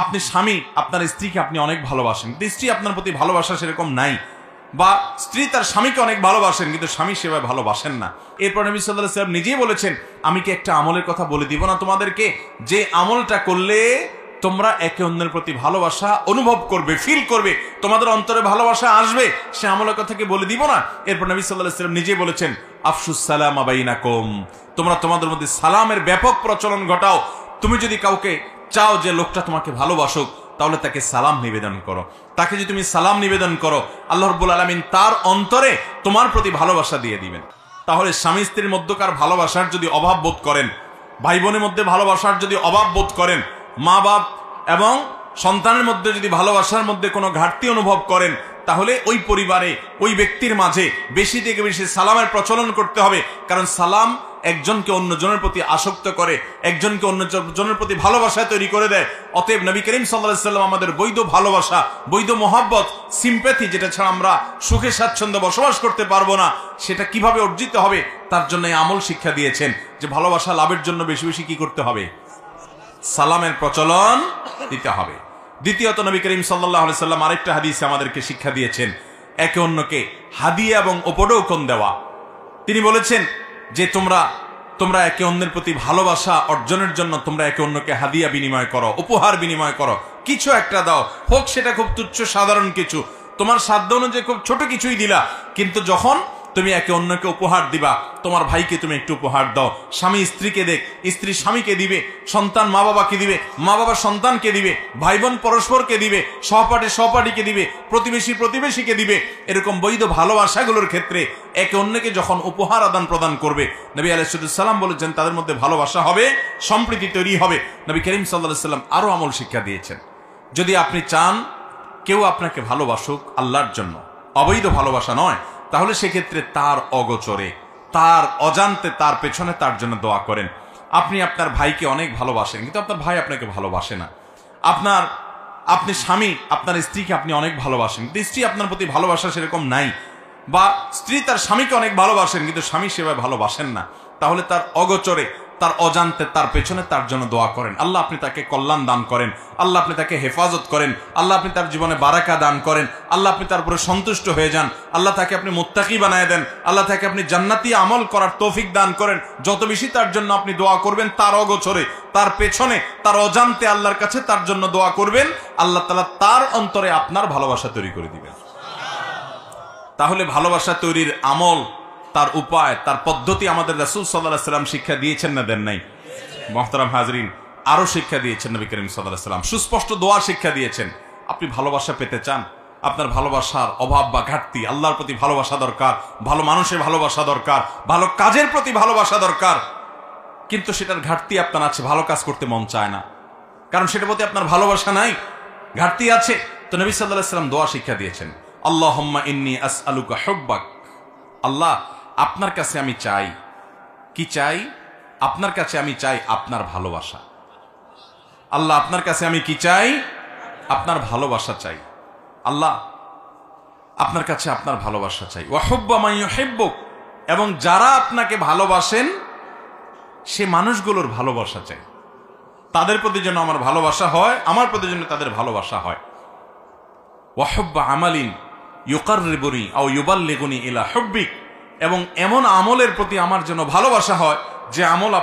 আপনি স্বামী আপনার স্ত্রীকে আপনি অনেক ভালোবাসেন, কিন্তু স্ত্রী আপনার প্রতি ভালোবাসা সেরকম নাই, বা স্ত্রী তার স্বামীকে অনেক ভালোবাসেন কিন্তু স্বামী সেভাবে ভালোবাসেন না। এরপর নবী সাল্লাল্লাহু আলাইহি ওয়াসাল্লাম নিজেই বলেছেন, আমি কি একটা আমলের কথা বলে দিব না তোমাদেরকে, যে আমলটা করলে তোমরা একে অন্যের প্রতি ভালোবাসা অনুভব করবে, ফিল করবে, তোমাদের অন্তরে ভালোবাসা আসবে, সে আমলের কথা কি বলে দিব না? এরপর নবী সাল্লাল্লাহু আলাইহি ওয়াসাল্লাম নিজেই বলেছেন, আফশুস সালামা বাইনাকুম, তোমরা তোমাদের মধ্যে সালামের ব্যাপক প্রচলন ঘটাও। তুমি যদি কাউকে চাও যে লোকটা তোমাকে ভালোবাসুক, তাহলে তাকে সালাম নিবেদন করো। তাকে যদি তুমি সালাম নিবেদন করো, আল্লাহ রাব্বুল আলামিন তার অন্তরে তোমার প্রতি ভালোবাসা দিয়ে দিবেন। তাহলে স্বামী স্ত্রীর মধ্যকার ভালোবাসার যদি অভাব বোধ করেন, ভাই বোনের মধ্যে ভালোবাসার যদি অভাব বোধ করেন, মা বাপ এবং সন্তানের মধ্যে যদি ভালোবাসার মধ্যে কোনো ঘাটতি অনুভব করেন, তাহলে ওই পরিবারে ওই ব্যক্তির মাঝে বেশি থেকে বেশি সালামের প্রচলন করতে হবে। কারণ সালাম একজনকে অন্যজনের প্রতি আসক্ত করে, একজনকে অন্যজনের প্রতি ভালোবাসা তৈরি করে দেয়। অতএব নবী করিম সাল্লাল্লাহু আলাইহি ওয়াসাল্লাম আমাদের বৈধ ভালোবাসা, বৈধ মহব্বত, সিম্প্যাথি, যেটা ছাড়া আমরা সুখে স্বাচ্ছন্দ্যে বসবাস করতে পারবো না, সেটা কিভাবে অর্জিত হবে তার জন্য এই আমল শিক্ষা দিয়েছেন যে ভালোবাসা লাভের জন্য বেশি বেশি কি করতে হবে? সালামের প্রচলন দিতে হবে। দ্বিতীয়ত নবী করিম সাল্লাল্লাহু আলাইহি ওয়াসাল্লাম আরেকটা হাদিসে আমাদেরকে শিক্ষা দিয়েছেন একে অন্যকে হাদিয়া এবং উপঢৌকন দেওয়া। তিনি বলেছেন যে তোমরা একে অন্যের প্রতি ভালোবাসা অর্জনের জন্য তোমরা একে অন্যকে হাদিয়া বিনিময় করো, উপহার বিনিময় করো, কিছু একটা দাও, হোক সেটা খুব তুচ্ছ সাধারণ কিছু, তোমার সাধ্য অনুযায়ী খুব ছোট কিছুই দিলা, কিন্তু যখন তুমি একে অন্যকে উপহার দিবা, তোমার ভাইকে তুমি একটু উপহার দাও, স্বামী স্ত্রীকে দেখ, স্ত্রী স্বামীকে দিবে, সন্তান মা বাবাকে দিবে, মা বাবা সন্তানকে দিবে, ভাই বোন পরস্পরকে দিবে, সহপাঠী সহপাঠীকে দিবে, প্রতিবেশী প্রতিবেশীকে দিবে। এরকম বৈধ ভালোবাসাগুলোর ক্ষেত্রে একে অন্যকে যখন উপহার আদান প্রদান করবে, নবী আলাইহিস সালাম বলেছেন তাদের মধ্যে ভালোবাসা হবে, সম্প্রীতি তৈরি হবে। নবী করিম সাল্লাল্লাহু আলাইহি ওয়াসাল্লাম আরো আমল শিক্ষা দিয়েছেন, যদি আপনি চান কেউ আপনাকে ভালোবাসুক আল্লাহর জন্য, অবৈধ ভালোবাসা নয়, তাহলে সেক্ষেত্রে তার অগোচরে, তার অজান্তে, তার পেছনে তার জন্য দোয়া করেন। আপনি আপনার ভাইকে অনেক ভালোবাসেন কিন্তু আপনার ভাই আপনাকে ভালোবাসে না, আপনি স্বামী আপনার স্ত্রীকে আপনি অনেক ভালোবাসেন কিন্তু স্ত্রী আপনার প্রতি ভালোবাসা সেরকম নাই, বা স্ত্রী তার স্বামীকে অনেক ভালোবাসেন কিন্তু স্বামী সেভাবে ভালোবাসেন না, তাহলে তার অগোচরে, তার অজান্তে, তার পেছনে তার জন্য দোয়া করেন। আল্লাহ আপনি তাকে কল্যাণ দান করেন, আল্লাহ আপনি তাকে হেফাজত করেন, আল্লাহ আপনি তার জীবনে বারাকা দান করেন, আল্লাহ আপনি তার উপরে সন্তুষ্ট হয়ে যান, আল্লাহ তাকে আপনি মুত্তাকি বানায় দেন, আল্লাহ তাকে আপনি জান্নাতি আমল করার তৌফিক দান করেন। যত বেশি তার জন্য আপনি দোয়া করবেন, তার অগোচরে, তার পেছনে, তার অজান্তে আল্লাহর কাছে তার জন্য দোয়া করবেন, আল্লাহ তাআলা তার অন্তরে আপনার ভালোবাসা তৈরি করে দিবেন। তাহলে ভালোবাসা তৈরির আমল, তার উপায়, তার পদ্ধতি আমাদের রাসূল সাল্লাল্লাহু আলাইহি ওয়াসাল্লাম শিক্ষা দিয়েছেন না দেন নাই? মুহতারাম হাজরিন, আরো শিক্ষা দিয়েছেন নবী করিম সাল্লাল্লাহু আলাইহি ওয়াসাল্লাম, সুস্পষ্ট দোয়া শিক্ষা দিয়েছেন। আপনি ভালোবাসা পেতে চান, আপনার ভালোবাসার অভাব বা ঘাটতি, আল্লাহর প্রতি ভালোবাসা দরকার, ভালো মানুষের ভালোবাসা দরকার, ভালো কাজের প্রতি ভালোবাসা দরকার, কিন্তু সেটার ঘাটতি আপনার আছে, ভালো কাজ করতে মন চায় না, কারণ সেটার প্রতি আপনার ভালোবাসা নাই, ঘাটতি আছে। তো নবী সাল্লাল্লাহু আলাইহি ওয়াসাল্লাম দোয়া শিক্ষা দিয়েছেন, আল্লাহুম্মা ইন্নী আসআলুকা হুব্বাক, আল্লাহ আপনার কাছে আমি চাই, কি চাই? আপনার কাছে আমি চাই আপনার ভালোবাসা। আল্লাহ আপনার কাছে আমি কি চাই? আপনার ভালোবাসা চাই। আল্লাহ আপনার কাছে আপনার ভালোবাসা চাই। ওয়া হুব্বা মান ইউহিব্বুক, এবং যারা আপনাকে ভালোবাসেন সে মানুষগুলোর ভালোবাসা চাই, তাদের প্রতি যেন আমার ভালোবাসা হয়, আমার প্রতি যেন তাদের ভালোবাসা হয়। ওয়া হুব্বা আমালিন ইউকাররিবুনি আও ইউবাল্লিগুনি ইলা হুব্বিক, এবং এমন আমলের প্রতি আমার যেন ভালোবাসা হয় যে আমল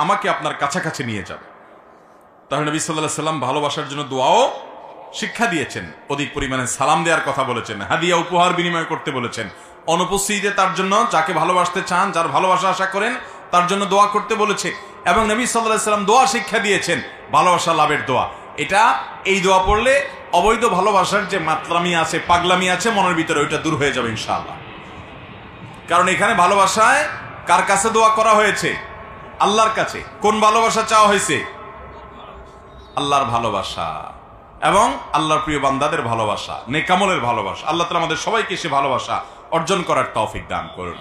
আমাকে আপনার কাছাকাছি নিয়ে যাবে। তাহলে নবী সাল্লাল্লাহু আলাইহি ওয়াসাল্লাম ভালোবাসার জন্য দোয়াও শিক্ষা দিয়েছেন, অধিক পরিমাণে সালাম দেওয়ার কথা বলেছেন, হাদিয়া উপহার বিনিময় করতে বলেছেন, অনুপস্থিতিতে তার জন্য যাকে ভালোবাসতে চান, যার ভালোবাসা আশা করেন তার জন্য দোয়া করতে বলেছে। এবং নবী সাল্লাল্লাহু আলাইহি ওয়াসাল্লাম দোয়া শিক্ষা দিয়েছেন, ভালোবাসা লাভের দোয়া। এই দোয়া পড়লে অবৈধ ভালোবাসার যে মাতলামি আছে, পাগলামি আছে মনের ভিতরে, ওইটা দূর হয়ে যাবে ইনশাআল্লাহ। কারণ এখানে ভালোবাসায় কার কাছে দোয়া করা হয়েছে? আল্লাহর কাছে। কোন ভালোবাসা চাওয়া হয়েছে? আল্লাহর ভালোবাসা এবং আল্লাহর প্রিয় বান্দাদের ভালোবাসা, নেক আমলের ভালোবাসা। আল্লাহ তাআলা আমাদের সবাইকে সে ভালোবাসা অর্জন করার তৌফিক দান করুন।